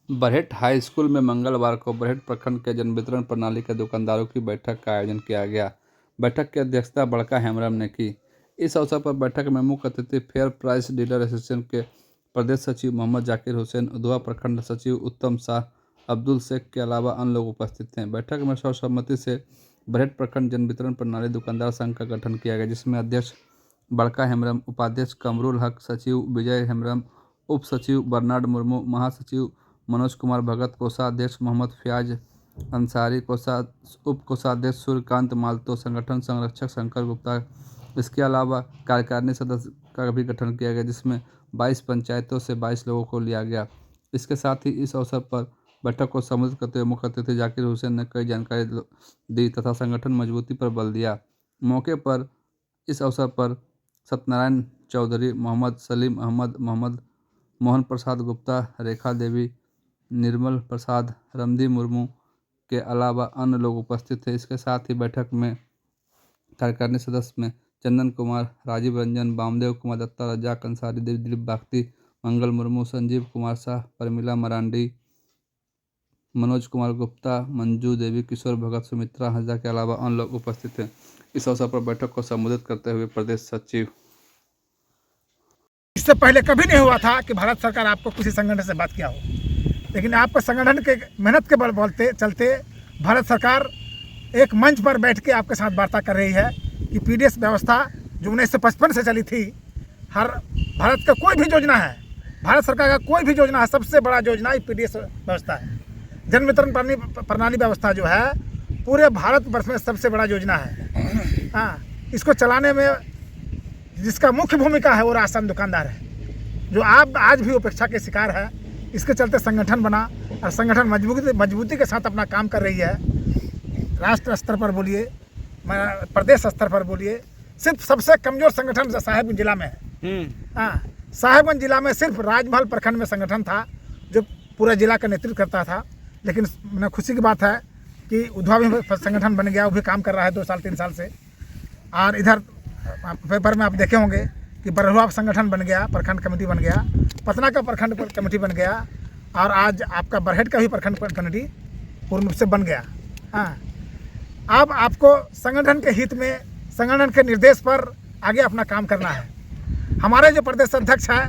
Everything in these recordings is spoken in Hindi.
बरहेट हाई स्कूल में मंगलवार को बरहेट प्रखंड के जन वितरण प्रणाली के दुकानदारों की बैठक का आयोजन किया गया। बैठक की अध्यक्षता बड़का हेमरम ने की। इस अवसर पर बैठक में मुख्य अतिथि फेयर प्राइस डीलर एसोसिएशन के प्रदेश सचिव मोहम्मद जाकिर हुसैन, उधवा प्रखंड सचिव उत्तम शाह, अब्दुल शेख के अलावा अन्य लोग उपस्थित थे। बैठक में सर्वसम्मति से बरहेट प्रखंड जन वितरण प्रणाली दुकानदार संघ का गठन किया गया, जिसमें अध्यक्ष बड़का हेमरम, उपाध्यक्ष कमरुल हक, सचिव विजय हेमरम, उप सचिव बर्नार्ड मुर्मू, महासचिव मनोज कुमार भगत, कोषाध्यक्ष मोहम्मद फयाज अंसारी, उप कोषाध्यक्ष सूर्यकांत मालतो, संगठन संरक्षक शंकर गुप्ता। इसके अलावा कार्यकारिणी सदस्य का भी गठन किया गया, जिसमें 22 पंचायतों से 22 लोगों को लिया गया। इसके साथ ही इस अवसर पर बैठक को संबोधित करते हुए मुख्य अतिथि जाकिर हुसैन ने कई जानकारी दी तथा संगठन मजबूती पर बल दिया। मौके पर इस अवसर पर सत्यनारायण चौधरी, मोहम्मद सलीम अहमद, मोहन प्रसाद गुप्ता, रेखा देवी, निर्मल प्रसाद, रमदी मुर्मू के अलावा अन्य लोग उपस्थित थे। इसके साथ ही बैठक में कार्यकारिणी सदस्य में चंदन कुमार, राजीव रंजन, वामदेव कुमार दत्ता, रजाक अंसारी, दिलीप बागती, मंगल मुर्मू, संजीव कुमार शाह, परमिला मरांडी, मनोज कुमार गुप्ता, मंजू देवी, किशोर भगत, सुमित्रा हंसदा के अलावा अन्य लोग उपस्थित थे। इस अवसर पर बैठक को संबोधित करते हुए प्रदेश सचिव, इससे पहले कभी नहीं हुआ था कि भारत सरकार आपको किसी संगठन से बात किया हो, लेकिन आपका संगठन के मेहनत के बल बोलते चलते भारत सरकार एक मंच पर बैठ के आपके साथ वार्ता कर रही है कि पीडीएस व्यवस्था जो 1955 से चली थी, हर भारत का कोई भी योजना है, भारत सरकार का कोई भी योजना है, सबसे बड़ा योजना ही पीडीएस व्यवस्था है। जन वितरण प्रणाली व्यवस्था जो है पूरे भारतवर्ष में सबसे बड़ा योजना है। हाँ, इसको चलाने में जिसका मुख्य भूमिका है वो राशन दुकानदार है, जो आप आज भी उपेक्षा के शिकार है। इसके चलते संगठन बना और संगठन मजबूती के साथ अपना काम कर रही है। राष्ट्र स्तर पर बोलिए, प्रदेश स्तर पर बोलिए, सिर्फ सबसे कमज़ोर संगठन साहेबगंज जिला में है। हाँ, साहेबगंज जिला में सिर्फ राजमहल प्रखंड में संगठन था जो पूरा जिला का नेतृत्व करता था, लेकिन मैंने खुशी की बात है कि उधवा भी संगठन बन गया, वो भी काम कर रहा है 2 साल 3 साल से। और इधर पेपर में आप देखे होंगे कि बरहुआ संगठन बन गया, प्रखंड कमेटी बन गया, पटना का प्रखंड कमेटी बन गया, और आज आपका बरहेट का भी प्रखंड कमेटी पूर्ण रूप से बन गया। हाँ, अब आपको संगठन के हित में, संगठन के निर्देश पर आगे अपना काम करना है। हमारे जो प्रदेश अध्यक्ष हैं,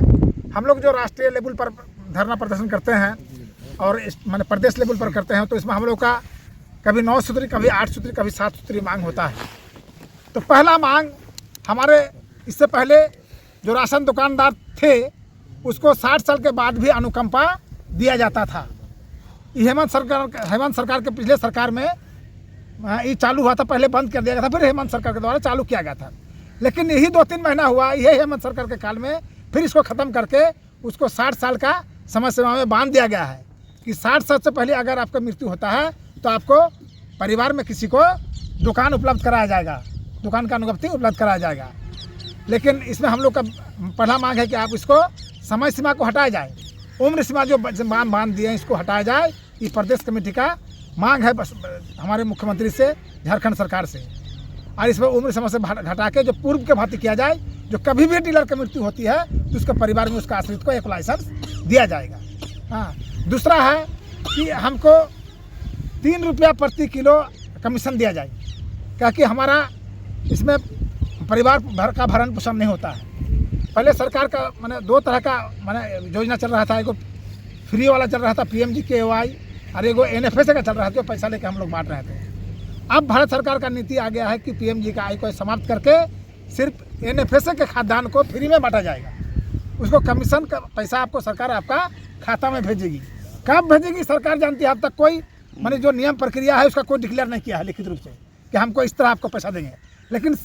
हम लोग जो राष्ट्रीय लेवल पर धरना प्रदर्शन करते हैं और मैंने प्रदेश लेवल पर करते हैं, तो इसमें हम लोग का कभी 9 सूत्री, कभी 8 सूत्री, कभी 7 सूत्री मांग होता है। तो पहला मांग हमारे, इससे पहले जो राशन दुकानदार थे उसको 60 साल के बाद भी अनुकंपा दिया जाता था। हेमंत सरकार के पिछले सरकार में ये चालू हुआ था, पहले बंद कर दिया गया था, फिर हेमंत सरकार के द्वारा चालू किया गया था। लेकिन यही 2-3 महीना हुआ, ये हेमंत सरकार के काल में फिर इसको ख़त्म करके उसको 60 साल का समय सीमा में बांध दिया गया है कि 60 साल से पहले अगर आपका मृत्यु होता है तो आपको परिवार में किसी को दुकान उपलब्ध कराया जाएगा, दुकान का अनुज्ञप्ति उपलब्ध कराया जाएगा। लेकिन इसमें हम लोग का पहला मांग है कि आप इसको समय सीमा को हटाया जाए, उम्र सीमा जो बांध दिए हैं इसको हटाया जाए। ये प्रदेश कमेटी का मांग है बस हमारे मुख्यमंत्री से, झारखंड सरकार से। और इसमें उम्र सीमा से हटा के जो पूर्व के भांति किया जाए, जो कभी भी डीलर की मृत्यु होती है तो उसके परिवार में उसका आश्रित को एक लाइसेंस दिया जाएगा। हाँ, दूसरा है कि हमको 3 रुपया प्रति किलो कमीशन दिया जाए, क्योंकि हमारा इसमें परिवार भर का भरण पोषण नहीं होता है। पहले सरकार का मैंने 2 तरह का योजना चल रहा था, एगो फ्री वाला चल रहा था PMGKY, और एगो NFSA का चल रहा था जो पैसा लेके हम लोग बांट रहे थे। अब भारत सरकार का नीति आ गया है कि PMGKY को समाप्त करके सिर्फ NFSA के खाद्यान्न को फ्री में बांटा जाएगा। उसको कमीशन का पैसा आपको सरकार आपका खाता में भेजेगी। कब भेजेगी सरकार जानती है, अब तक कोई जो नियम प्रक्रिया है उसका कोई डिक्लेयर नहीं किया है लिखित रूप से कि हमको इस तरह आपको पैसा देंगे। लेकिन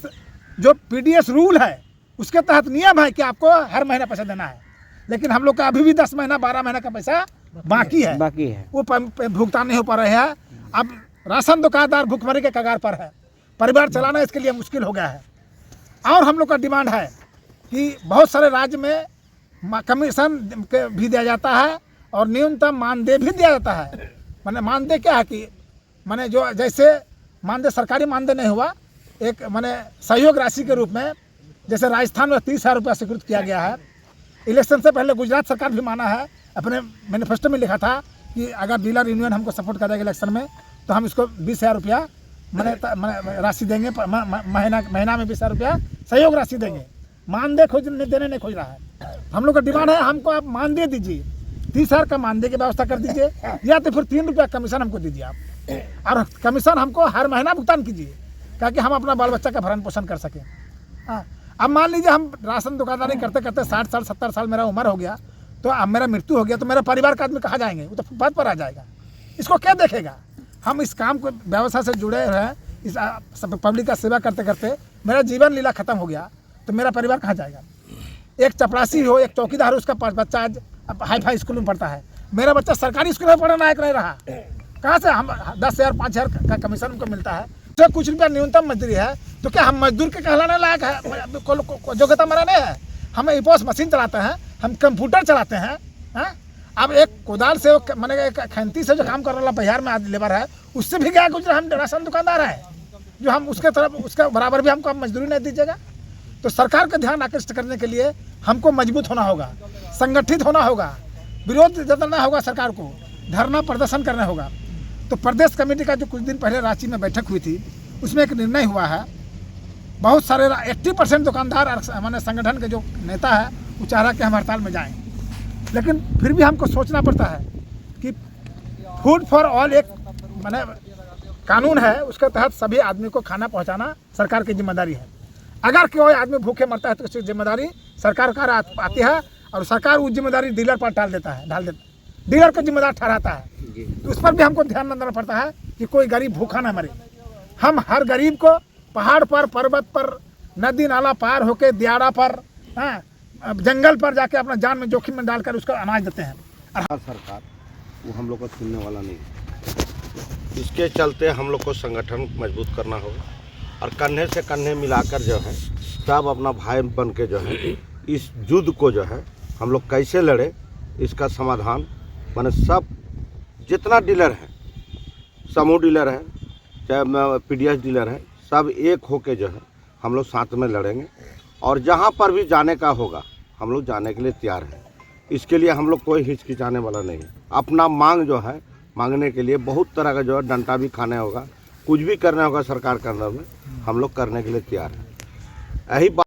जो PDS रूल है उसके तहत नियम है कि आपको हर महीना पैसा देना है, लेकिन हम लोग का अभी भी 10 महीना 12 महीना का पैसा बाकी है, वो भुगतान नहीं हो पा रहे हैं। अब राशन दुकानदार भूखमरी के कगार पर है, परिवार चलाना इसके लिए मुश्किल हो गया है। और हम लोग का डिमांड है कि बहुत सारे राज्य में कमीशन भी दिया जाता है और न्यूनतम मानदेय भी दिया जाता है। मानदेय क्या है कि जो जैसे मानदेय सरकारी मानदेय नहीं हुआ, एक सहयोग राशि के रूप में, जैसे राजस्थान में 30,000 रुपया स्वीकृत किया गया है। इलेक्शन से पहले गुजरात सरकार भी माना है, अपने मैनिफेस्टो में लिखा था कि अगर डीलर यूनियन हमको सपोर्ट करेगा इलेक्शन में तो हम इसको 20,000 रुपया मैंने राशि देंगे, महीना में 20,000 रुपया सहयोग राशि देंगे। मानदेय देने नहीं खोज रहा है। हम लोग का डिमांड है, हमको आप मानदेय दीजिए, 30,000 का मानदेय की व्यवस्था कर दीजिए, या तो फिर 3 रुपया कमीशन हमको दीजिए आप, और कमीशन हमको हर महीना भुगतान कीजिए ताकि हम अपना बाल बच्चा का भरण पोषण कर सकें। हाँ, अब मान लीजिए हम राशन दुकानदारी करते करते 60 साल 70 साल मेरा उम्र हो गया, तो अब मेरा मृत्यु हो गया, तो मेरा परिवार का आदमी कहाँ जाएंगे? वो तो फुटपाथ पर आ जाएगा। इसको क्या देखेगा? हम इस काम को व्यवसाय से जुड़े हैं, इस पब्लिक का सेवा करते करते मेरा जीवन लीला खत्म हो गया, तो मेरा परिवार कहाँ जाएगा? एक चपरासी हो, एक चौकीदार हो, उसका बच्चा आज हाई फाई स्कूल में पढ़ता है, मेरा बच्चा सरकारी स्कूल में पढ़ना लायक नहीं रहा। कहाँ से हम 10,000 5,000 का कमीशन उनको मिलता है, तो कुछ रुपया न्यूनतम मजदूरी है, तो क्या हम मजदूर के कहलाने लायक है? योग्यता हमारा नहीं है। हम इपोस मशीन चलाते हैं, हम कंप्यूटर चलाते हैं। हाँ, अब एक कोदाल से मैंने एक खैंती से जो काम करने वाला बिहार में आज लेबर है, उससे भी क्या गुजरा? हम राशन दुकानदार हैं, जो हम उसके तरफ उसका बराबर भी हमको मजदूरी नहीं दीजिएगा। तो सरकार का ध्यान आकृष्ट करने के लिए हमको मजबूत होना होगा, संगठित होना होगा, विरोध जताना होगा, सरकार को धरना प्रदर्शन करना होगा। तो प्रदेश कमेटी का जो कुछ दिन पहले रांची में बैठक हुई थी, उसमें एक निर्णय हुआ है, बहुत सारे 80% दुकानदार हमारे संगठन के जो नेता है वो चाह रहा कि हम हड़ताल में जाएं, लेकिन फिर भी हमको सोचना पड़ता है कि फूड फॉर ऑल एक माने कानून है, उसके तहत सभी आदमी को खाना पहुंचाना सरकार की जिम्मेदारी है। अगर कोई आदमी भूखे मरता है तो उसकी जिम्मेदारी सरकार का आती है, और सरकार वो जिम्मेदारी डीलर पर डाल देता है, डीलर को जिम्मेदार ठहराता है। तो उस पर भी हमको ध्यान देना पड़ता है कि कोई गरीब भूखा ना मरे। हम हर गरीब को पहाड़ पर, पर्वत पर, नदी नाला पार होके, दियारा पर, जंगल पर जाके अपना जान में जोखिम में डालकर उसको अनाज देते हैं। सरकार वो हम लोग को सुनने वाला नहीं है। इसके चलते हम लोग को संगठन मजबूत करना होगा, और कंधे से कंधे मिलाकर जो है सब अपना भाई बन के जो है इस युद्ध को जो है हम लोग कैसे लड़े, इसका समाधान माने सब जितना डीलर है, समूह डीलर है, चाहे पीडीएस डीलर है, सब एक होके जो है हम लोग साथ में लड़ेंगे, और जहाँ पर भी जाने का होगा हम लोग जाने के लिए तैयार हैं। इसके लिए हम लोग कोई हिचकिचाने वाला नहीं है। अपना मांग जो है मांगने के लिए बहुत तरह का जो है डंडा भी खाना होगा, कुछ भी करना होगा सरकार के अंदर में, हम लोग करने के लिए तैयार हैं। यही